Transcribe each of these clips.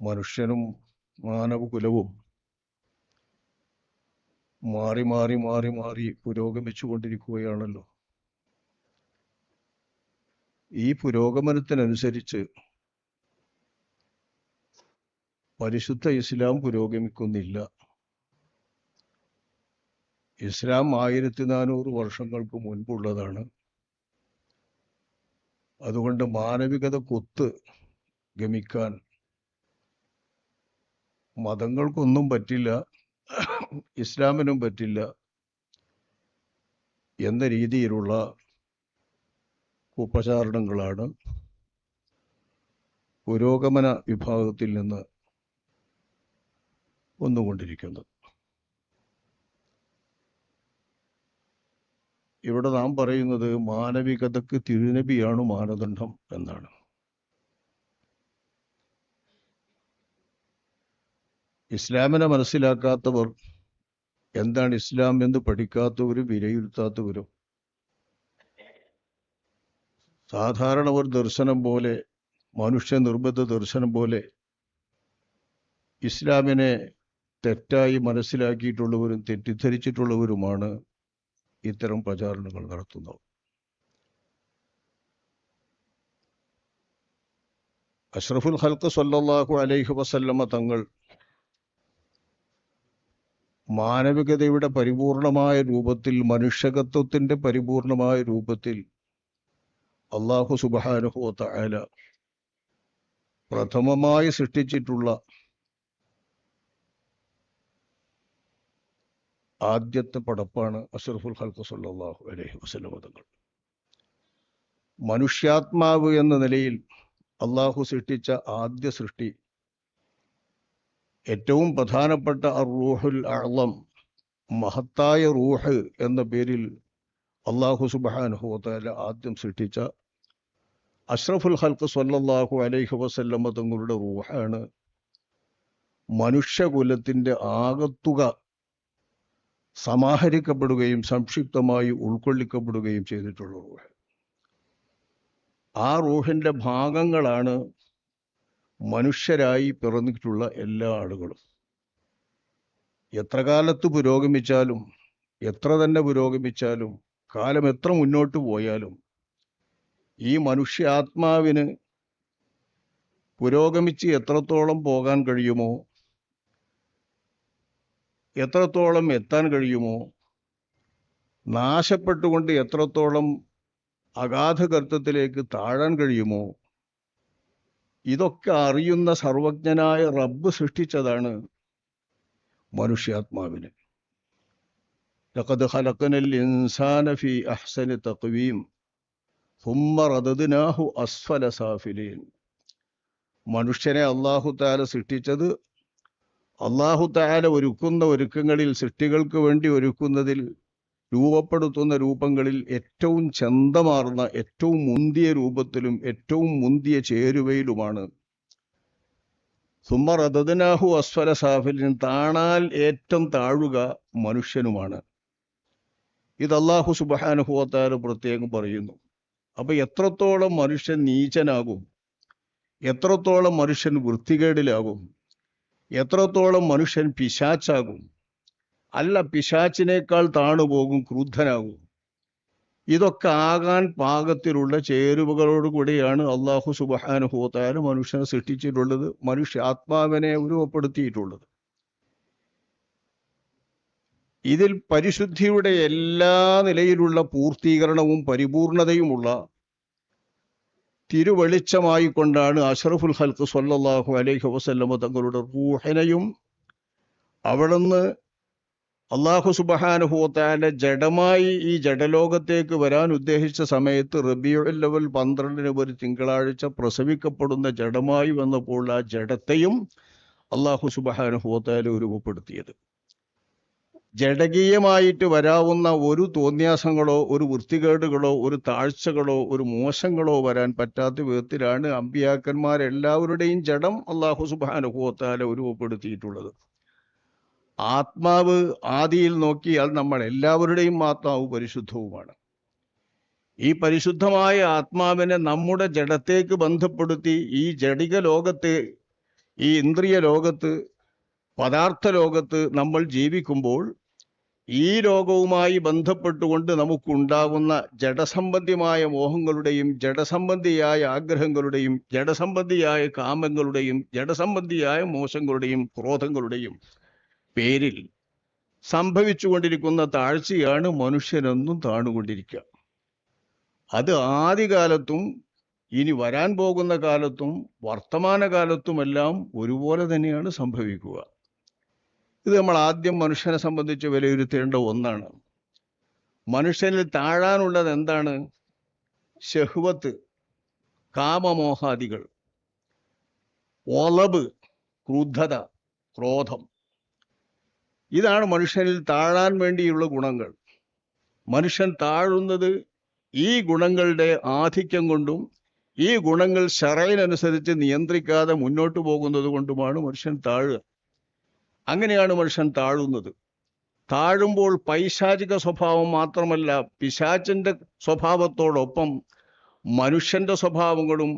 മനുഷ്യനും മാനവകുലവും മാറി മാറി മാറി മാറി പുരോഗമിച്ചു കൊണ്ടിരിക്കുകയാണല്ലോ. ഈ പുരോഗമനത്തിനനുസരിച്ച് പരിശുദ്ധ ഇസ്ലാം പുരോഗമിക്കുന്നില്ല. ഇസ്ലാം 1400 വർഷങ്ങൾക്ക് മുൻപുള്ളതാണ്. അതുകൊണ്ട് മാനവികതക്കൊത്ത് ഗമിക്കാൻ മതങ്ങൾക്കൊന്നും പറ്റില്ല, ഇസ്ലാമിനും പറ്റില്ല എന്ന രീതിയിലുള്ള കുപ്രചാരണങ്ങളാണ് പുരോഗമന വിഭാഗത്തിൽ നിന്ന് വന്നുകൊണ്ടിരിക്കുന്നത്. ഇവിടെ നാം പറയുന്നത് മാനവികതയ്ക്ക് തിരുനബിയാണ് മാനദണ്ഡം എന്നാണ്. ഇസ്ലാമിനെ മനസ്സിലാക്കാത്തവർ, എന്താണ് ഇസ്ലാം എന്ന് പഠിക്കാത്തവരും വിലയിരുത്താത്തവരും സാധാരണ ഒരു ദർശനം പോലെ, മനുഷ്യ നിർമ്മിത ദർശനം പോലെ ഇസ്ലാമിനെ തെറ്റായി മനസ്സിലാക്കിയിട്ടുള്ളവരും തെറ്റിദ്ധരിച്ചിട്ടുള്ളവരുമാണ് ഇത്തരം പ്രചാരണങ്ങൾ നടത്തുന്നത്. അഷ്റഫുൽ ഖൽഖ് സ്വല്ലല്ലാഹു അലൈഹി വസല്ലമ തങ്ങൾ മാനവികതയുടെ പരിപൂർണമായ രൂപത്തിൽ, മനുഷ്യകത്വത്തിന്റെ പരിപൂർണമായ രൂപത്തിൽ അല്ലാഹു സുബ്ഹാനഹു വ തആല പ്രഥമമായി സൃഷ്ടിച്ചിട്ടുള്ള ആദ്യത്തെ പടപ്പാണ് അഷ്റഫുൽ ഖൽഖ് സ്വല്ലല്ലാഹു അലൈഹി വസല്ലമ തങ്ങൾ. മനുഷ്യാത്മാവ് എന്ന നിലയിൽ അള്ളാഹു സൃഷ്ടിച്ച ആദ്യ സൃഷ്ടി, ഏറ്റവും പ്രധാനപ്പെട്ട റൂഹുൽ അഅ്ളം, മഹത്തായ റൂഹ് എന്ന പേരിൽ അള്ളാഹു സുബ്ഹാനഹു വ തആല ആദ്യം സൃഷ്ടിച്ച അഷ്റഫുൽ ഖൽഖ് സ്വല്ലല്ലാഹു അലൈഹി വസല്ലമ തങ്ങളുടെ റൂഹാണ് മനുഷ്യകുലത്തിന്റെ ആകത്തുക സമാഹരിക്കപ്പെടുകയും സംക്ഷിപ്തമായി ഉൾക്കൊള്ളിക്കപ്പെടുകയും ചെയ്തിട്ടുള്ള റൂഹ്. ആ റൂഹിന്റെ ഭാഗങ്ങളാണ് മനുഷ്യരായി പിറന്നിട്ടുള്ള എല്ലാ ആളുകളും. എത്ര കാലത്ത് പുരോഗമിച്ചാലും, എത്ര തന്നെ പുരോഗമിച്ചാലും, കാലം എത്ര മുന്നോട്ട് പോയാലും ഈ മനുഷ്യാത്മാവിന് പുരോഗമിച്ച് എത്രത്തോളം പോകാൻ കഴിയുമോ, എത്രത്തോളം എത്താൻ കഴിയുമോ, നാശപ്പെട്ടുകൊണ്ട് എത്രത്തോളം അഗാധഗർത്തത്തിലേക്ക് താഴാൻ കഴിയുമോ, ഇതൊക്കെ അറിയുന്ന സർവജ്ഞനായ റബ്ബ് സൃഷ്ടിച്ചതാണ് മനുഷ്യാത്മാവിനെ. ലഖദ് ഖലഖനൽ ഇൻസാന ഫീ അഹ്സനി തഖ്വീം സുമ്മ റദദ്നാഹു അസ്ഫല സാഫിലീൻ. മനുഷ്യനെ അല്ലാഹു തആല സൃഷ്ടിച്ചത്, അല്ലാഹു തആല ഒരുക്കുന്ന ഒരുക്കങ്ങളിൽ, സൃഷ്ടികൾക്ക് വേണ്ടി ഒരുക്കുന്നതിൽ, രൂപപ്പെടുത്തുന്ന രൂപങ്ങളിൽ ഏറ്റവും ചന്തമാർന്ന, ഏറ്റവും മുന്തിയ രൂപത്തിലും ഏറ്റവും മുന്തിയ ചേരുവയിലുമാണ്. സുമ്മ റദദ്നാഹു അസ്ഫല സാഫിലിൻ, താണാൽ ഏറ്റവും താഴുക മനുഷ്യനുമാണ്. ഇത് അല്ലാഹു സുബ്ഹാനഹു വ തആല പ്രത്യേകം പറയുന്നു. അപ്പൊ എത്രത്തോളം മനുഷ്യൻ നീചനാകും, എത്രത്തോളം മനുഷ്യൻ വൃത്തികേടിലാകും, എത്രത്തോളം മനുഷ്യൻ പിശാച്ചാകും, അല്ല പിശാച്ചിനേക്കാൾ താണുപോകും, ക്രുദ്ധനാകും. ഇതൊക്കെ ആകാൻ പാകത്തിലുള്ള ചേരുവകളോടുകൂടിയാണ് അല്ലാഹു സുബ്ഹാനഹു വ തആല മനുഷ്യനെ സൃഷ്ടിച്ചിട്ടുള്ളത്, മനുഷ്യാത്മാവിനെ ഉരുവപ്പെടുത്തിയിട്ടുള്ളത്. ഇതിൽ പരിശുദ്ധിയുടെ എല്ലാ നിലയിലുള്ള പൂർത്തീകരണവും പരിപൂർണതയുമുള്ള തിരുവെളിച്ചമായി കൊണ്ടാണ് അഷ്റഫുൽ ഖൽഖ് സ്വല്ലല്ലാഹു അലൈഹി വസല്ലമ തങ്ങളുടെ റൂഹിനെയും അവിടുന്ന് അല്ലാഹു സുബ്ഹാനഹു വ തആല ജഡമായി ഈ ജഡലോകത്തേക്ക് വരാൻ ഉദ്ദേശിച്ച സമയത്ത് റബീഉൽ അവ്വൽ 12 ഒരു തിങ്കളാഴ്ച പ്രസവിക്കപ്പെടുന്ന ജഡമായി വന്നപ്പോൾ ആ ജഡത്തെയും അല്ലാഹു സുബ്ഹാനഹു വ തആല രൂപപ്പെടുത്തിയത്. ജഡകീയമായിട്ട് വരാവുന്ന ഒരു തോന്യാസങ്ങളോ, ഒരു വൃത്തികേടുകളോ, ഒരു താഴ്ചകളോ, ഒരു മോശങ്ങളോ വരാൻ പറ്റാത്ത വിധത്തിലാണ് അമ്പിയാക്കന്മാരെല്ലാവരുടെയും ജഡം അല്ലാഹു സുബ്ഹാനഹു വ തആല രൂപപ്പെടുത്തിയിട്ടുള്ളത്. ആത്മാവ് ആദിയിൽ നോക്കിയാൽ നമ്മൾ എല്ലാവരുടെയും ആത്മാവ് പരിശുദ്ധവുമാണ്. ഈ പരിശുദ്ധമായ ആത്മാവിനെ നമ്മുടെ ജഡത്തേക്ക് ബന്ധപ്പെടുത്തി ഈ ജഡിക ലോകത്തെ ഈ ഇന്ദ്രിയ ലോകത്ത്, പദാർത്ഥ ലോകത്ത് നമ്മൾ ജീവിക്കുമ്പോൾ ഈ ലോകവുമായി ബന്ധപ്പെട്ടുകൊണ്ട് നമുക്കുണ്ടാകുന്ന ജഡസംബന്ധിയായ മോഹങ്ങളുടെയും ജഡസംബന്ധിയായ ആഗ്രഹങ്ങളുടെയും ജഡസംബന്ധിയായ കാമങ്ങളുടെയും ജഡസംബന്ധിയായ മോശങ്ങളുടെയും ക്രോധങ്ങളുടെയും പേരിൽ സംഭവിച്ചുകൊണ്ടിരിക്കുന്ന താഴ്ചയാണ് മനുഷ്യനെന്നും താണുകൊണ്ടിരിക്കുക. അത് ആദികാലത്തും ഇനി വരാൻ പോകുന്ന കാലത്തും വർത്തമാനകാലത്തുമെല്ലാം ഒരുപോലെ തന്നെയാണ് സംഭവിക്കുക. ഇത് നമ്മൾ ആദ്യം മനുഷ്യനെ സംബന്ധിച്ച് വിലയിരുത്തേണ്ട ഒന്നാണ്. മനുഷ്യനിൽ താഴാനുള്ളത് എന്താണ്? ശഹ്വത്ത്, കാമമോഹാദികൾ, ഒളബ്, ക്രുദ്ധത, ക്രോധം. ഇതാണ് മനുഷ്യനിൽ താഴാൻ വേണ്ടിയുള്ള ഗുണങ്ങൾ. മനുഷ്യൻ താഴുന്നത് ഈ ഗുണങ്ങളുടെ ആധിക്യം കൊണ്ടും ഈ ഗുണങ്ങൾ ശറയിനനുസരിച്ച് നിയന്ത്രിക്കാതെ മുന്നോട്ട് പോകുന്നത് കൊണ്ടുമാണ് മനുഷ്യൻ താഴുക. അങ്ങനെയാണ് മനുഷ്യൻ താഴുന്നത്. താഴുമ്പോൾ പൈശാചിക സ്വഭാവം മാത്രമല്ല, പിശാചിന്റെ സ്വഭാവത്തോടൊപ്പം മനുഷ്യന്റെ സ്വഭാവങ്ങളും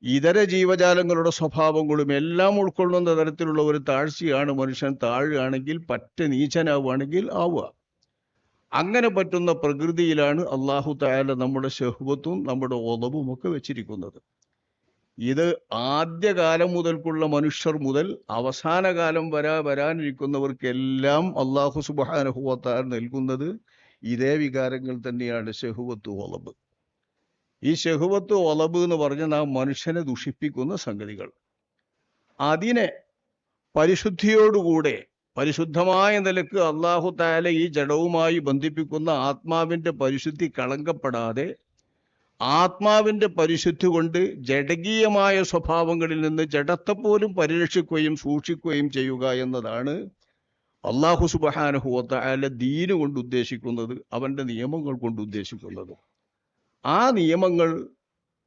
ഇതര ജീവജാലങ്ങളുടെ സ്വഭാവങ്ങളും എല്ലാം ഉൾക്കൊള്ളുന്ന തരത്തിലുള്ള ഒരു താഴ്ചയാണ് മനുഷ്യൻ താഴുകയാണെങ്കിൽ, പറ്റ നീചനാവുകയാണെങ്കിൽ ആവുക. അങ്ങനെ പറ്റുന്ന പ്രകൃതിയിലാണ് അള്ളാഹു തആല നമ്മുടെ ശഹ്വത്തും നമ്മുടെ ഒളവും ഒക്കെ വെച്ചിരിക്കുന്നത്. ഇത് ആദ്യകാലം മുതൽക്കുള്ള മനുഷ്യർ മുതൽ അവസാന കാലം വരാനിരിക്കുന്നവർക്കെല്ലാം അള്ളാഹു സുബ്ഹാനഹു വ തആല നൽകുന്നത് ഇതേ വികാരങ്ങൾ തന്നെയാണ്, ശഹ്വത്ത്, ഒളബ്. ഈ ശഹ്വത്ത്, ഒളബ് എന്ന് പറഞ്ഞാൽ നാം മനുഷ്യനെ ദുഷിപ്പിക്കുന്ന സംഗതികൾ. അതിനെ പരിശുദ്ധിയോടുകൂടെ പരിശുദ്ധമായ നിലക്ക് അള്ളാഹു തആല ഈ ജഡവുമായി ബന്ധിപ്പിക്കുന്ന ആത്മാവിന്റെ പരിശുദ്ധി കളങ്കപ്പെടാതെ ആത്മാവിന്റെ പരിശുദ്ധി കൊണ്ട് ജഡകീയമായ സ്വഭാവങ്ങളിൽ നിന്ന് ജഡത്തെ പോലും പരിരക്ഷിക്കുകയും സൂക്ഷിക്കുകയും ചെയ്യുക എന്നതാണ് അള്ളാഹു സുബ്ഹാനഹു വ തആല ദീന് കൊണ്ട് ഉദ്ദേശിക്കുന്നത്, അവന്റെ നിയമങ്ങൾ കൊണ്ട് ഉദ്ദേശിക്കുന്നത്. ആ നിയമങ്ങൾ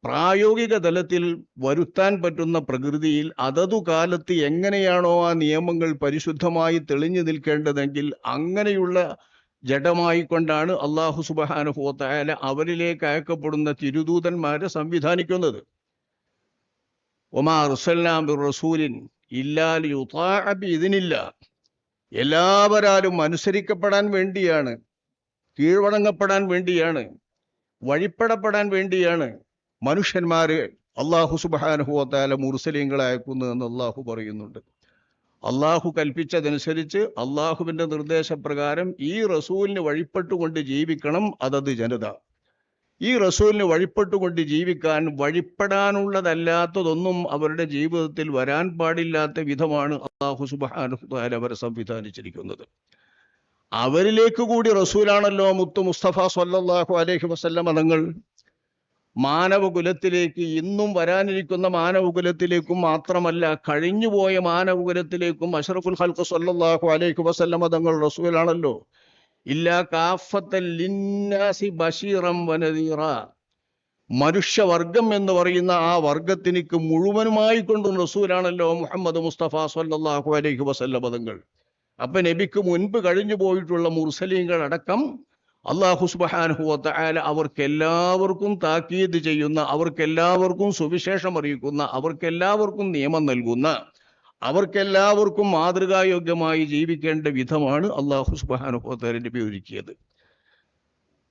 പ്രായോഗിക തലത്തിൽ വരുത്താൻ പറ്റുന്ന പ്രകൃതിയിൽ അതതു കാലത്ത് എങ്ങനെയാണോ ആ നിയമങ്ങൾ പരിശുദ്ധമായി തെളിഞ്ഞു നിൽക്കേണ്ടതെങ്കിൽ അങ്ങനെയുള്ള ജഡമായിക്കൊണ്ടാണ് അള്ളാഹു സുബ്ഹാനഹു വ തആല അവരിലേക്ക് അയക്കപ്പെടുന്ന തിരുദൂതന്മാരെ സംവിധാനിക്കുന്നത്. വമാ അർസൽനാ ബിറസൂലിൻ ഇല്ലാ ലിയുതാഅ ബിഇദ്നില്ലാഹ്. എല്ലാവരാലും അനുസരിക്കപ്പെടാൻ വേണ്ടിയാണ്, കീഴ്വണങ്ങപ്പെടാൻ വേണ്ടിയാണ്, വഴിപ്പെടപ്പെടാൻ വേണ്ടിയാണ് മനുഷ്യന്മാര് അള്ളാഹു സുബ്ഹാനഹു വ തആല മുർസലീങ്ങളെ അയക്കുന്നു എന്ന് അള്ളാഹു പറയുന്നുണ്ട്. അള്ളാഹു കൽപ്പിച്ചതനുസരിച്ച് അള്ളാഹുവിന്റെ നിർദ്ദേശപ്രകാരം ഈ റസൂലിന് വഴിപ്പെട്ടുകൊണ്ട് ജീവിക്കണം അതത് ജനത. ഈ റസൂലിന് വഴിപ്പെട്ടുകൊണ്ട് ജീവിക്കാൻ വഴിപ്പെടാനുള്ളതല്ലാത്തതൊന്നും അവരുടെ ജീവിതത്തിൽ വരാൻ പാടില്ലാത്ത വിധമാണ് അള്ളാഹു സുബ്ഹാനഹു വ തആല അവരെ സംവിധാനിച്ചിരിക്കുന്നത്. അവരിലേക്ക് കൂടി റസൂലാണല്ലോ മുത്തു മുസ്തഫ സ്വല്ലല്ലാഹു അലൈഹി വസല്ലമ തങ്ങൾ. മാനവകുലത്തിലേക്ക്, ഇന്നും വരാനിരിക്കുന്ന മാനവകുലത്തിലേക്കും മാത്രമല്ല, കഴിഞ്ഞുപോയ മാനവകുലത്തിലേക്കും അഷ്റഫുൽ ഖൽഖ് സ്വല്ലല്ലാഹു അലൈഹി വസല്ലമ തങ്ങൾ റസൂലാണല്ലോ. ഇല്ലാ കാഫത്തൻ ലിന്നാസി ബശീറൻ വനദീറ. മനുഷ്യവർഗം എന്ന് പറയുന്ന ആ വർഗത്തിനിക്ക് മുഴുവനുമായി കൊണ്ടും റസൂലാണല്ലോ മുഹമ്മദ് മുസ്തഫ സ്വല്ലല്ലാഹു അലൈഹി വസല്ലമ തങ്ങൾ. അപ്പൊ നബിക്ക് മുൻപ് കഴിഞ്ഞു പോയിട്ടുള്ള മുർസലീങ്ങൾ അടക്കം അള്ളാഹു സുബ്ഹാനഹു വ തആല അവർക്കെല്ലാവർക്കും താക്കീത് ചെയ്യുന്ന, അവർക്കെല്ലാവർക്കും സുവിശേഷം അറിയിക്കുന്ന, അവർക്കെല്ലാവർക്കും നിയമം നൽകുന്ന, അവർക്കെല്ലാവർക്കും മാതൃകായോഗ്യമായി ജീവിക്കേണ്ട വിധമാണ് അള്ളാഹു സുബ്ഹാനഹു വ തആല നബി ഒരുക്കിയത്.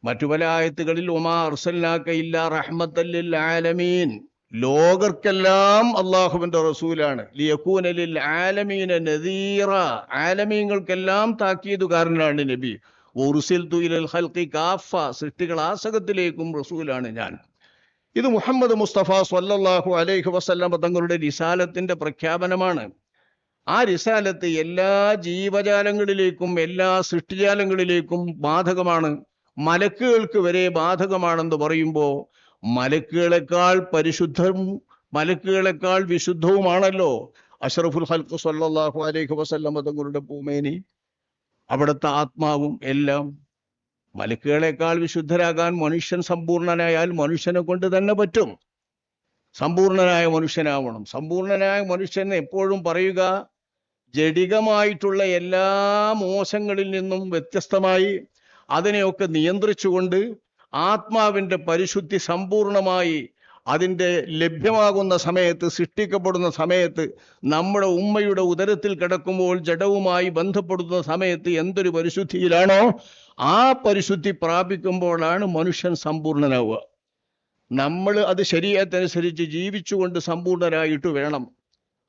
മറ്റു പല ആയത്തുകളിൽ വമാ അർസൽനാക ഇല്ലാ റഹ്മത്തൻ ലിൽ ആലമീൻ, ലോകർക്കെല്ലാം അള്ളാഹുവിന്റെ റസൂലാണ്. ലിയകൂന ലിൽ ആലമീന നദീറ, ആലമീങ്ങൾക്കെല്ലാം താക്കീതുകാരനാണ് നബി. ഉർസിൽതു ഇലൽ ഖൽഖി കാഫ, സൃഷ്ടികൾ ആസകത്തിലേക്കും റസൂലാണ് ഞാൻ. ഇത് മുഹമ്മദ് മുസ്തഫ സ്വല്ലല്ലാഹു അലൈഹി വസല്ലം തങ്ങളുടെ റിസാലത്തിന്റെ പ്രഖ്യാപനമാണ്. ആ റിസാലത്ത് എല്ലാ ജീവജാലങ്ങളിലേക്കും എല്ലാ സൃഷ്ടിജാലങ്ങളിലേക്കും ബാധകമാണ്. മലക്കുകൾക്ക് വരെ ബാധകമാണെന്ന് പറയുമ്പോൾ മലക്കുകളെക്കാൾ പരിശുദ്ധവും മലക്കുകളെക്കാൾ വിശുദ്ധവുമാണല്ലോ അഷ്റഫുൽ ഖൽഖ് സ്വല്ലല്ലാഹു അലൈഹി വസല്ലം തങ്ങളുടെ പൂമേനി, അവിടുത്തെ ആത്മാവും എല്ലാം. മലക്കുകളെക്കാൾ വിശുദ്ധരാകാൻ മനുഷ്യൻ സമ്പൂർണനായാൽ മനുഷ്യനെ കൊണ്ട് തന്നെ പറ്റും. സമ്പൂർണനായ മനുഷ്യനാവണം. സമ്പൂർണനായ മനുഷ്യൻ എപ്പോഴും പറയുക, ജഡികമായിട്ടുള്ള എല്ലാ മോശങ്ങളിൽ നിന്നും വ്യത്യസ്തമായി അതിനെയൊക്കെ നിയന്ത്രിച്ചുകൊണ്ട് ആത്മാവിന്റെ പരിശുദ്ധി സമ്പൂർണമായി അതിൻ്റെ ലഭ്യമാകുന്ന സമയത്ത്, സൃഷ്ടിക്കപ്പെടുന്ന സമയത്ത്, നമ്മുടെ ഉമ്മയുടെ ഉദരത്തിൽ കിടക്കുമ്പോൾ ജഡവുമായി ബന്ധപ്പെടുന്ന സമയത്ത് എന്തൊരു പരിശുദ്ധിയിലാണോ ആ പരിശുദ്ധി പ്രാപിക്കുമ്പോഴാണ് മനുഷ്യൻ സമ്പൂർണനാവുക. നമ്മൾ അത് ശരീഅത്തനുസരിച്ച് ജീവിച്ചുകൊണ്ട് സമ്പൂർണരായിട്ട് വേണം.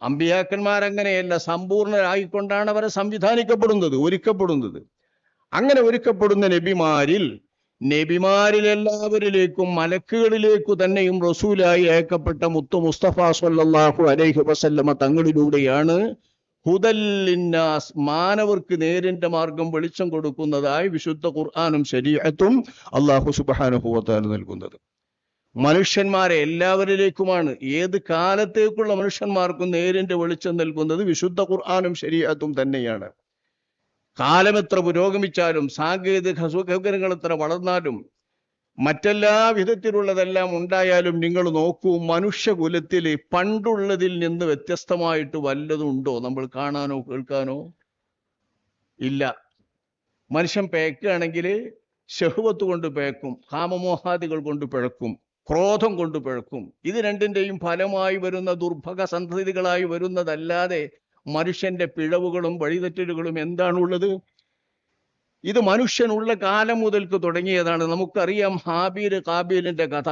അമ്പിയാക്കന്മാരങ്ങനെയല്ല, സമ്പൂർണരായിക്കൊണ്ടാണ് അവരെ സംവിധാനിക്കപ്പെടുന്നത്, ഒരുക്കപ്പെടുന്നത്. അങ്ങനെ ഒരുക്കപ്പെടുന്ന നബിമാരിൽ എല്ലാവരിലേക്കും മലക്കുകളിലേക്കു തന്നെയും റസൂലായി അയക്കപ്പെട്ട മുത്തു മുസ്തഫ സ്വല്ലല്ലാഹു അലൈഹി വസല്ലമ തങ്ങളിലൂടെയാണ് ഹുദൽ ലിന്നാസ്, മാനവർക്ക് നേരിന്റെ മാർഗം വെളിച്ചം കൊടുക്കുന്നതായി വിശുദ്ധ ഖുർആനും ശരീഅത്തും അല്ലാഹു സുബ്ഹാനഹു വ തആല നൽകുന്നത്. മനുഷ്യന്മാരെ എല്ലാവരിലേക്കുമാണ്, ഏത് കാലത്തേക്കുള്ള മനുഷ്യന്മാർക്കും നേരിന്റെ വെളിച്ചം നൽകുന്നത് വിശുദ്ധ ഖുർആനും ശരീഅത്തും തന്നെയാണ്. കാലം എത്ര പുരോഗമിച്ചാലും, സാങ്കേതിക സൗകര്യങ്ങൾ എത്ര വളർന്നാലും, മറ്റെല്ലാ വിധത്തിലുള്ളതെല്ലാം ഉണ്ടായാലും, നിങ്ങൾ നോക്കൂ, മനുഷ്യകുലത്തിൽ പണ്ടുള്ളതിൽ നിന്ന് വ്യത്യസ്തമായിട്ട് വല്ലതുണ്ടോ നമ്മൾ കാണാനോ കേൾക്കാനോ? ഇല്ല. മനുഷ്യൻ പേക്കുകയാണെങ്കിൽ ശഹ്വത്ത് കൊണ്ട് പേക്കും, കാമമോഹാദികൾ കൊണ്ട് പിഴക്കും, ക്രോധം കൊണ്ട് പിഴക്കും. ഇത് രണ്ടിൻ്റെയും ഫലമായി വരുന്ന ദുർഭഗ സന്തതികളായി വരുന്നതല്ലാതെ മനുഷ്യന്റെ പിഴവുകളും വഴിതെറ്റലുകളും എന്താണുള്ളത്? ഇത് മനുഷ്യനുള്ള കാലം മുതൽക്ക് തുടങ്ങിയതാണ്. നമുക്കറിയാം ഹാബീൽ കാബീലിന്റെ കഥ.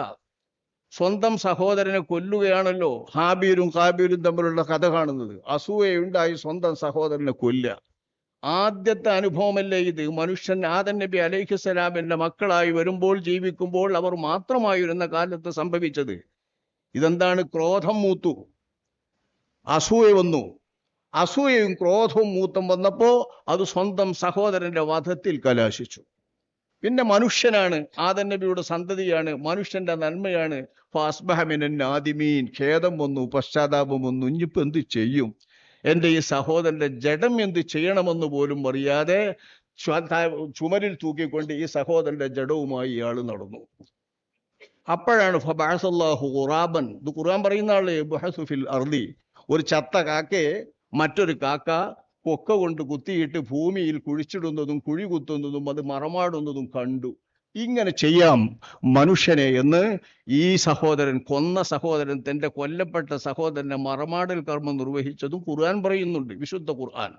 സ്വന്തം സഹോദരനെ കൊല്ലുകയാണല്ലോ ഹാബീലും കാബീലും തമ്മിലുള്ള കഥ കാണുന്നത്. അസൂയയുണ്ടായി സ്വന്തം സഹോദരനെ കൊല്ലുക. ആദ്യത്തെ അനുഭവമല്ലേ ഇത്? മനുഷ്യൻ ആദം നബി അലൈഹിസ്സലാമിന്റെ മക്കളായി വരുമ്പോൾ, ജീവിക്കുമ്പോൾ അവർ മാത്രമായിരുന്ന കാലത്ത് സംഭവിച്ചത്. ഇതെന്താണ്? ക്രോധം മൂത്തു, അസൂയ വന്നു. അസൂയയും ക്രോധവും മൂത്തം വന്നപ്പോ അത് സ്വന്തം സഹോദരന്റെ വധത്തിൽ കലാശിച്ചു. പിന്നെ മനുഷ്യനാണ്, ആദം നബിയുടെ സന്തതിയാണ്, മനുഷ്യന്റെ നന്മയാണ്. ഫഅസ്ബഹ മിനൻ നാദിമീൻ, ഖേദം വന്നു, പശ്ചാത്താപം വന്നു. ഇനിയിപ്പോ എന്ത് ചെയ്യും? എൻ്റെ ഈ സഹോദരന്റെ ജഡം എന്ത് ചെയ്യണമെന്ന് പോലും അറിയാതെ ചുമരിൽ തൂക്കിക്കൊണ്ട് ഈ സഹോദരന്റെ ജഡവുമായി ഇയാൾ നടന്നു. അപ്പോഴാണ് ഫബഅസല്ലാഹു ഖുറാബൻ, ഇത് ഖുർആൻ പറയുന്ന ആള്, ബഹസു ഫിൽ അർദി, ഒരു ചത്ത കാക്കയെ മറ്റൊരു കാക്ക കൊക്ക കൊണ്ട് കുത്തിയിട്ട് ഭൂമിയിൽ കുഴിച്ചിടുന്നതും കുഴി കുത്തുന്നതും അത് മറമാടുന്നതും കണ്ടു. ഇങ്ങനെ ചെയ്യാം മനുഷ്യനെ എന്ന് ഈ സഹോദരൻ, കൊന്ന സഹോദരൻ, തൻ്റെ കൊല്ലപ്പെട്ട സഹോദരനെ മറമാടൽ കർമ്മം നിർവഹിച്ചതും ഖുർആൻ പറയുന്നുണ്ട്, വിശുദ്ധ ഖുർആൻ.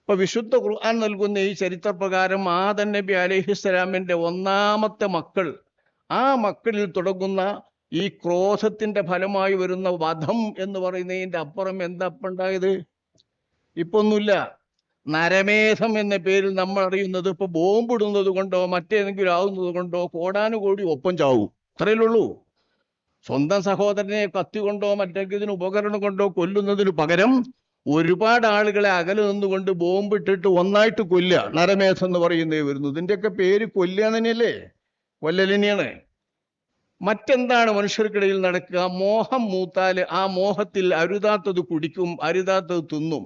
ഇപ്പൊ വിശുദ്ധ ഖുർആൻ നൽകുന്ന ഈ ചരിത്രപ്രകാരം ആദം നബി അലൈഹിസ്സലാമിന്റെ ഒന്നാമത്തെ മക്കൾ, ആ മക്കളിൽ തുടങ്ങുന്ന ഈ ക്രോധത്തിന്റെ ഫലമായി വരുന്ന വധം എന്ന് പറയുന്നതിന്റെ അപ്പുറം എന്താ ഉണ്ടായത്? ഇപ്പൊ ഒന്നുമില്ല. നരമേധം എന്ന പേരിൽ നമ്മൾ അറിയുന്നത് ഇപ്പൊ ബോംബിടുന്നത് കൊണ്ടോ മറ്റേതെങ്കിലും ആവുന്നത് കൊണ്ടോ കോടാനുകോടി ഒപ്പം ചാവും, അത്രയുള്ളൂ. സ്വന്തം സഹോദരനെ കത്തി കൊണ്ടോ മറ്റേതിന് ഉപകരണം കൊണ്ടോ കൊല്ലുന്നതിന് പകരം ഒരുപാട് ആളുകളെ അകലെ നിന്നുകൊണ്ട് ബോംബിട്ടിട്ട് ഒന്നായിട്ട് കൊല്ലുക, നരമേധം എന്ന് പറയുന്നത് വരുന്നു. ഇതിൻ്റെയൊക്കെ പേര് കൊല്ലുക തന്നെയല്ലേ, കൊല്ലൽ തന്നെയാണ്. മറ്റെന്താണ് മനുഷ്യർക്കിടയിൽ നടക്കുക? മോഹം മൂത്താൽ ആ മോഹത്തിൽ അരുതാത്തത് കുടിക്കും, അരുതാത്തത് തിന്നും.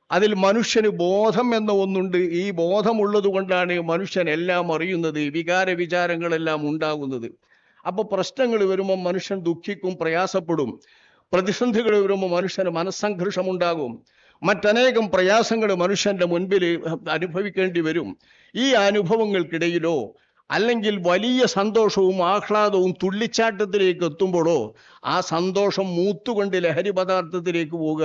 അതിൽ മനുഷ്യന് ബോധം എന്ന ഒന്നുണ്ട്. ഈ ബോധമുള്ളത് കൊണ്ടാണ് മനുഷ്യൻ എല്ലാം അറിയുന്നത്, വികാര വിചാരങ്ങളെല്ലാം ഉണ്ടാകുന്നത്. അപ്പൊ പ്രശ്നങ്ങൾ വരുമ്പോൾ മനുഷ്യൻ ദുഃഖിക്കും, പ്രയാസപ്പെടും. പ്രതിസന്ധികൾ വരുമ്പോൾ മനുഷ്യന് മനസ്സംഘർഷമുണ്ടാകും. മറ്റനേകം പ്രയാസങ്ങൾ മനുഷ്യന്റെ മുൻപിൽ അനുഭവിക്കേണ്ടി വരും. ഈ അനുഭവങ്ങൾക്കിടയിലോ അല്ലെങ്കിൽ വലിയ സന്തോഷവും ആഹ്ലാദവും തുള്ളിച്ചാട്ടത്തിലേക്ക് എത്തുമ്പോഴോ ആ സന്തോഷം മൂത്തുകൊണ്ട് ലഹരി പദാർത്ഥത്തിലേക്ക് പോവുക,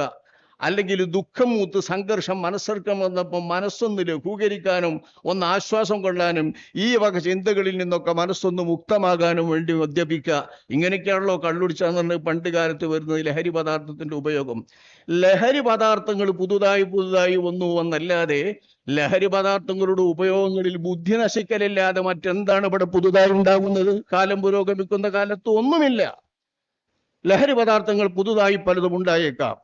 അല്ലെങ്കിൽ ദുഃഖം മൂത്ത് സംഘർഷം മനസ്സർക്കം വന്നപ്പോൾ മനസ്സൊന്ന് ലഘൂകരിക്കാനും ഒന്ന് ആശ്വാസം കൊള്ളാനും ഈ വക ചിന്തകളിൽ നിന്നൊക്കെ മനസ്സൊന്ന് മുക്തമാകാനും വേണ്ടി മദ്യപിക്കുക. ഇങ്ങനെയൊക്കെയാണല്ലോ കള്ളുടിച്ചാന്ന് പണ്ട് കാലത്ത് വരുന്നത് ലഹരി പദാർത്ഥത്തിന്റെ ഉപയോഗം. ലഹരി പദാർത്ഥങ്ങൾ പുതുതായി വന്നല്ലാതെ ലഹരി പദാർത്ഥങ്ങളുടെ ഉപയോഗങ്ങളിൽ ബുദ്ധി നശിക്കലില്ലാതെ മറ്റെന്താണ് ഇവിടെ പുതുതായി ഉണ്ടാകുന്നത്? കാലം പുരോഗമിക്കുന്ന കാലത്ത് ഒന്നുമില്ല. ലഹരി പദാർത്ഥങ്ങൾ പുതുതായി പലതും ഉണ്ടായേക്കാം.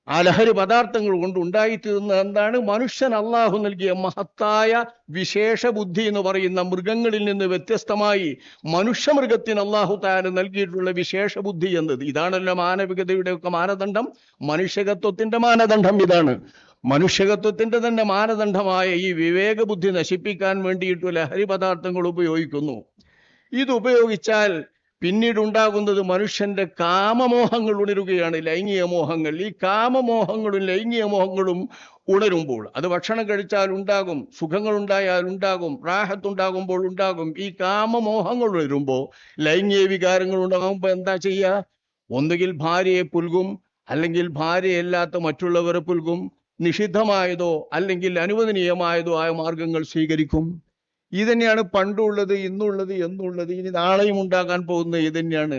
ആ ലഹരി പദാർത്ഥങ്ങൾ കൊണ്ട് ഉണ്ടായിത്തീർന്ന എന്താണ്? മനുഷ്യൻ അള്ളാഹു നൽകിയ മഹത്തായ വിശേഷ ബുദ്ധി എന്ന് പറയുന്ന മൃഗങ്ങളിൽ നിന്ന് വ്യത്യസ്തമായി മനുഷ്യമൃഗത്തിന് അള്ളാഹു താൻ നൽകിയിട്ടുള്ള വിശേഷ ബുദ്ധി എന്നത്. ഇതാണല്ലോ മാനവികതയുടെ ഒക്കെ മാനദണ്ഡം. മനുഷ്യകത്വത്തിന്റെ മാനദണ്ഡം ഇതാണ്. മനുഷ്യകത്വത്തിന്റെ തന്നെ മാനദണ്ഡമായ ഈ വിവേക ബുദ്ധി നശിപ്പിക്കാൻ വേണ്ടിയിട്ട് ലഹരി പദാർത്ഥങ്ങൾ ഉപയോഗിക്കുന്നു. ഇത് ഉപയോഗിച്ചാൽ പിന്നീട് ഉണ്ടാകുന്നത് മനുഷ്യന്റെ കാമമോഹങ്ങൾ ഉണരുകയാണ്, ലൈംഗിക മോഹങ്ങൾ. ഈ കാമമോഹങ്ങളും ലൈംഗിക മോഹങ്ങളും ഉണരുമ്പോൾ അത് ഭക്ഷണം കഴിച്ചാൽ ഉണ്ടാകും, സുഖങ്ങൾ ഉണ്ടായാൽ ഉണ്ടാകും, റാഹത്തുണ്ടാകുമ്പോൾ ഉണ്ടാകും. ഈ കാമമോഹങ്ങൾ ഉണരുമ്പോൾ, ലൈംഗിക വികാരങ്ങൾ ഉണ്ടാകുമ്പോൾ എന്താ ചെയ്യുക? ഒന്നുകിൽ ഭാര്യയെ പുൽകും, അല്ലെങ്കിൽ ഭാര്യയല്ലാത്ത മറ്റുള്ളവരെ പുൽകും, നിഷിദ്ധമായതോ അല്ലെങ്കിൽ അനുവദനീയമായതോ ആയ മാർഗങ്ങൾ സ്വീകരിക്കും. ഇതന്നെയാണ് പണ്ടുള്ളത്, ഇന്നുള്ളത്, എന്നുള്ളത്, ഇനി നാളെയും ഉണ്ടാകാൻ പോകുന്നത് ഇതന്നെയാണ്.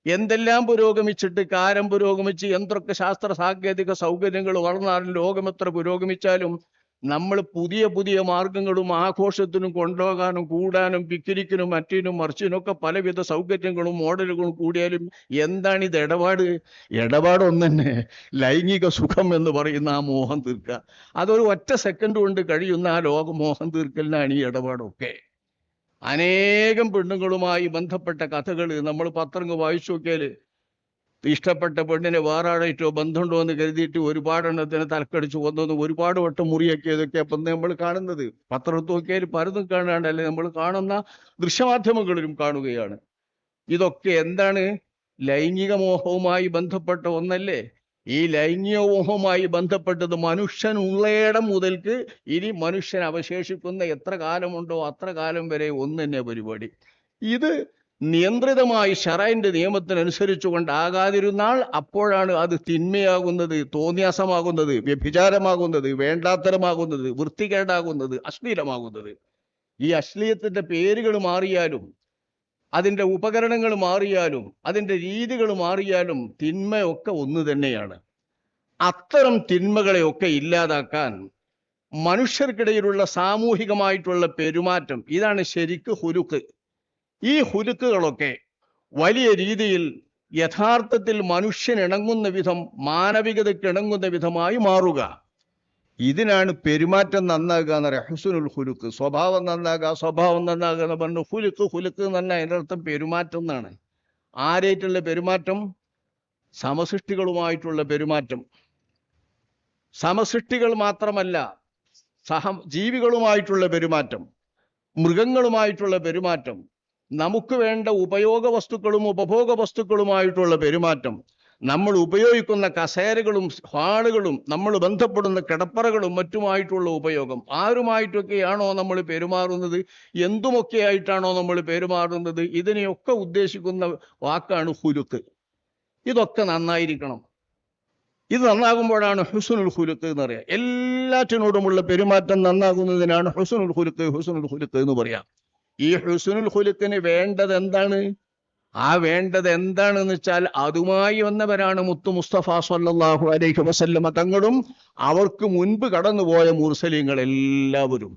എന്തെല്ലാം പുരോഗമിച്ചിട്ട്, കാലം പുരോഗമിച്ച്, എന്തൊക്കെ ശാസ്ത്ര സാങ്കേതിക സൗകര്യങ്ങൾ വളർന്നാലും, ലോകം എത്ര പുരോഗമിച്ചാലും നമ്മൾ പുതിയ പുതിയ മാർഗങ്ങളും ആഘോഷത്തിനും കൊണ്ടുപോകാനും കൂടാനും പിക്നിക്കിനും മറ്റിനും മറിച്ചിനൊക്കെ പലവിധ സൗകര്യങ്ങളും മോഡലുകളും കൂടിയാലും എന്താണിത്? ഇടപാട് ഒന്ന് തന്നെ, ലൈംഗിക സുഖം എന്ന് പറയുന്ന ആ മോഹം തീർക്കുക. അതൊരു ഒറ്റ സെക്കൻഡ് കൊണ്ട് കഴിയുന്ന ആ മോഹം തീർക്കലിനാണ് ഈ ഇടപാടൊക്കെ. അനേകം പെണ്ണുങ്ങളുമായി ബന്ധപ്പെട്ട കഥകൾ നമ്മൾ പത്രങ്ങൾ വായിച്ചു നോക്കിയാൽ, ഇഷ്ടപ്പെട്ട പെണ്ണിനെ വേറെ ആളായിട്ടോ ബന്ധമുണ്ടോ എന്ന് കരുതിയിട്ട് ഒരുപാട് എണ്ണത്തിന് തലക്കടിച്ച് കൊന്നതും ഒരുപാട് വട്ടം മുറിയാക്കിയതൊക്കെ അപ്പം നമ്മൾ കാണുന്നത്. പത്രത്തിൽ നോക്കിയാൽ പലതും കാണാണ്ട്, അല്ലെ നമ്മൾ കാണുന്ന ദൃശ്യമാധ്യമങ്ങളിലും കാണുകയാണ്. ഇതൊക്കെ എന്താണ്? ലൈംഗിക മോഹവുമായി ബന്ധപ്പെട്ട ഒന്നല്ലേ? ഈ ലൈംഗിക മോഹവുമായി ബന്ധപ്പെട്ടത് മനുഷ്യൻ ഉള്ളയിടം മുതൽക്ക് ഇനി മനുഷ്യൻ അവശേഷിക്കുന്ന എത്ര കാലമുണ്ടോ അത്ര കാലം വരെ ഒന്ന് തന്നെ പരിപാടി. ഇത് നിയന്ത്രിതമായി ശറഅന്റെ നിയമത്തിനനുസരിച്ചു കൊണ്ടാകാതിരുന്നാൽ അപ്പോഴാണ് അത് തിന്മയാകുന്നത്, തോന്നിയാസമാകുന്നത്, വ്യഭിചാരമാകുന്നത്, വേണ്ടാത്തരമാകുന്നത്, വൃത്തികേടാകുന്നത്, അശ്ലീലമാകുന്നത്. ഈ അശ്ലീലത്തിന്റെ പേരുകൾ മാറിയാലും, അതിൻ്റെ ഉപകരണങ്ങൾ മാറിയാലും, അതിൻ്റെ രീതികൾ മാറിയാലും തിന്മയൊക്കെ ഒന്ന് തന്നെയാണ്. അത്തരം തിന്മകളെയൊക്കെ ഇല്ലാതാക്കാൻ മനുഷ്യർക്കിടയിലുള്ള സാമൂഹികമായിട്ടുള്ള പെരുമാറ്റം, ഇതാണ് ശരിക്ക് ഹുലുക്ക്. ഈ ഹുലുക്കുകളൊക്കെ വലിയ രീതിയിൽ യഥാർത്ഥത്തിൽ മനുഷ്യനിണങ്ങുന്ന വിധം, മാനവികതയ്ക്ക് ഇണങ്ങുന്ന വിധമായി മാറുക. ഇതിനാണ് പെരുമാറ്റം നന്നാകുക എന്ന് പറയുക. ഹുസ്നുൽ ഹുലുക്ക്, സ്വഭാവം നന്നാകുക എന്ന് പറഞ്ഞു. ഹുലുക്ക് എന്ന് പറഞ്ഞാൽ അതിൻ്റെ അർത്ഥം പെരുമാറ്റം എന്നാണ്. ആരായിട്ടുള്ള പെരുമാറ്റം? സമസൃഷ്ടികളുമായിട്ടുള്ള പെരുമാറ്റം. സമസൃഷ്ടികൾ മാത്രമല്ല, ജീവികളുമായിട്ടുള്ള പെരുമാറ്റം, മൃഗങ്ങളുമായിട്ടുള്ള പെരുമാറ്റം, നമുക്ക് വേണ്ട ഉപയോഗ വസ്തുക്കളും ഉപഭോഗ വസ്തുക്കളുമായിട്ടുള്ള പെരുമാറ്റം, നമ്മൾ ഉപയോഗിക്കുന്ന കസേരകളും ഹാളുകളും നമ്മൾ ബന്ധപ്പെടുന്ന കിടപ്പറകളും മറ്റുമായിട്ടുള്ള ഉപയോഗം, ആരുമായിട്ടൊക്കെയാണോ നമ്മൾ പെരുമാറുന്നത്, എന്തുമൊക്കെയായിട്ടാണോ നമ്മൾ പെരുമാറുന്നത്, ഇതിനെയൊക്കെ ഉദ്ദേശിക്കുന്ന വാക്കാണ് ഹുലുക്ക്. ഇതൊക്കെ നന്നായിരിക്കണം. ഇത് നന്നാകുമ്പോഴാണ് ഹുസ്നുൽ ഹുലുക്ക് എന്ന് പറയുക. എല്ലാറ്റിനോടുമുള്ള പെരുമാറ്റം നന്നാകുന്നതിനാണ് ഹുസ്നുൽ ഹുലുക്ക് എന്ന് പറയാം. ഈ ഹുസ്നുൽ ഹുലുക്കിന് വേണ്ടത് എന്താണ്? വേണ്ടത് എന്താണെന്ന് വെച്ചാൽ അതുമായി വന്നവരാണ് മുത്തു മുസ്തഫ സ്വല്ലല്ലാഹു അലൈഹി വസല്ലമ തങ്ങളും അവർക്ക് മുൻപ് കടന്നുപോയ മുർസലീങ്ങൾ എല്ലാവരും.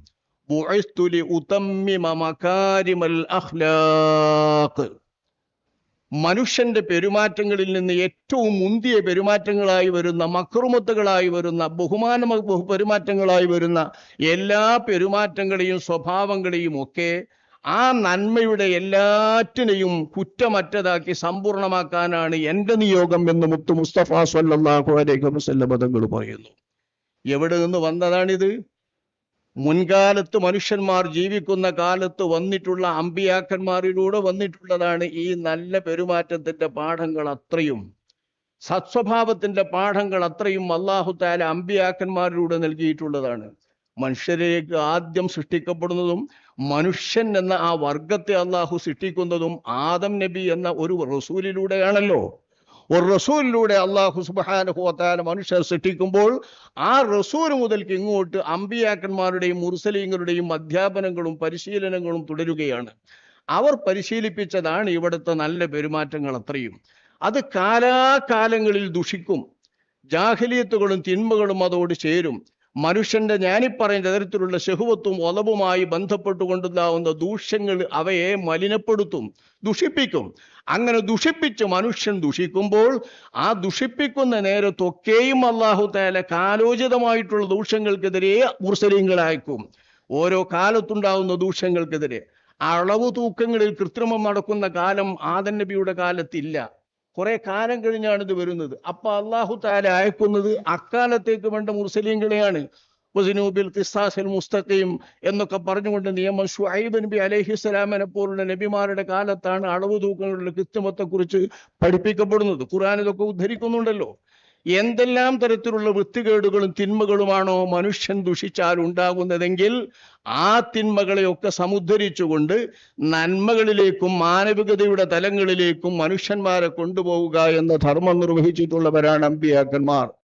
ബുഇസ്തു ലി ഉതമ്മിമ മകാരിമൽ അഖ്ലാഖ്. മനുഷ്യന്റെ പെരുമാറ്റങ്ങളിൽ നിന്ന് ഏറ്റവും മുന്തിയ പെരുമാറ്റങ്ങളായി വരുന്ന, മക്റുമത്തുകളായി വരുന്ന, ബഹുമാന പെരുമാറ്റങ്ങളായി വരുന്ന എല്ലാ പെരുമാറ്റങ്ങളെയും സ്വഭാവങ്ങളെയും ഒക്കെ ആ നന്മയുടെ എല്ലാറ്റിനെയും കുറ്റമറ്റതാക്കി സമ്പൂർണമാക്കാനാണ് എൻ്റെ നിയോഗം എന്ന് മുത്തു മുസ്തഫ സ്വല്ലല്ലാഹു അലൈഹി വസല്ലം തങ്ങൾ പറയുന്നു. എവിടെ നിന്ന് വന്നതാണിത്? മുൻകാലത്ത് മനുഷ്യന്മാർ ജീവിക്കുന്ന കാലത്ത് വന്നിട്ടുള്ള അമ്പിയാക്കന്മാരിലൂടെ വന്നിട്ടുള്ളതാണ് ഈ നല്ല പെരുമാറ്റത്തിന്റെ പാഠങ്ങൾ അത്രയും. സത്സ്വഭാവത്തിന്റെ പാഠങ്ങൾ അത്രയും അല്ലാഹു തആല അമ്പിയാക്കന്മാരിലൂടെ നൽകിയിട്ടുള്ളതാണ്. മനുഷ്യരിലേക്ക് ആദ്യം സൃഷ്ടിക്കപ്പെടുന്നതും മനുഷ്യൻ എന്ന ആ വർഗത്തെ അള്ളാഹു സൃഷ്ടിക്കുന്നതും ആദം നബി എന്ന ഒരു റസൂലിലൂടെയാണല്ലോ. ഒരു റസൂലിലൂടെ അള്ളാഹു സുബ്ഹാനഹു വ തആല മനുഷ്യർ സൃഷ്ടിക്കുമ്പോൾ ആ റസൂൽ മുതൽക്ക് ഇങ്ങോട്ട് അമ്പിയാക്കന്മാരുടെയും മുർസലീങ്ങളുടെയും അധ്യാപനങ്ങളും പരിശീലനങ്ങളും തുടരുകയാണ്. അവർ പരിശീലിപ്പിച്ചതാണ് ഇവിടുത്തെ നല്ല പെരുമാറ്റങ്ങൾ അത്രയും. അത് കാലാകാലങ്ങളിൽ ദുഷിക്കും. ജാഹിലിയത്തുകളും തിന്മകളും അതോട് ചേരും. മനുഷ്യന്റെ ഞാനിപ്പറയുന്ന തരത്തിലുള്ള ശഹ്വത്തും ഒലവുമായി ബന്ധപ്പെട്ടുകൊണ്ടുണ്ടാവുന്ന ദൂഷ്യങ്ങൾ അവയെ മലിനപ്പെടുത്തും, ദുഷിപ്പിക്കും. അങ്ങനെ ദുഷിപ്പിച്ച് മനുഷ്യൻ ദുഷിക്കുമ്പോൾ ആ ദുഷിപ്പിക്കുന്ന നേരത്തൊക്കെയും അല്ലാഹു തആല കാലോചിതമായിട്ടുള്ള ദൂഷ്യങ്ങൾക്കെതിരെ മുർസലീങ്ങളയക്കും. ഓരോ കാലത്തുണ്ടാവുന്ന ദൂഷ്യങ്ങൾക്കെതിരെ. അളവ് തൂക്കങ്ങളിൽ കൃത്രിമം നടക്കുന്ന കാലം ആദം നബിയുടെ കാലത്തില്ല. കുറെ കാലം കഴിഞ്ഞാണ് ഇത് വരുന്നത്. അപ്പൊ അല്ലാഹു തആല അയക്കുന്നത് അക്കാലത്തേക്ക് വേണ്ട മുർസലീങ്ങളെയാണ്. വസിനൂബിൽ ഖിസ്സാസിൽ മുസ്തഖീം എന്നൊക്കെ പറഞ്ഞുകൊണ്ട് നിയമം ശുഐബ് നബി അലൈഹിസ്സലാമിനെ പോലുള്ള നബിമാരുടെ കാലത്താണ് അളവ് തൂക്കങ്ങളുടെ കൃത്രിമത്തെക്കുറിച്ച് പഠിപ്പിക്കപ്പെടുന്നത്. ഖുർആൻ ഇതൊക്കെ ഉദ്ധരിക്കുന്നുണ്ടല്ലോ. എന്തെല്ലാം തരത്തിലുള്ള വൃത്തികേടുകളും തിന്മകളുമാണോ മനുഷ്യൻ ദുഷിച്ചാൽ ഉണ്ടാകുന്നതെങ്കിൽ ആ തിന്മകളെയൊക്കെ സമുദ്ധരിച്ചുകൊണ്ട് നന്മകളിലേക്കും മാനവികതയുടെ തലങ്ങളിലേക്കും മനുഷ്യന്മാരെ കൊണ്ടുപോവുക എന്ന ധർമ്മം നിർവഹിച്ചിട്ടുള്ളവരാണ് അമ്പിയാക്കന്മാർ.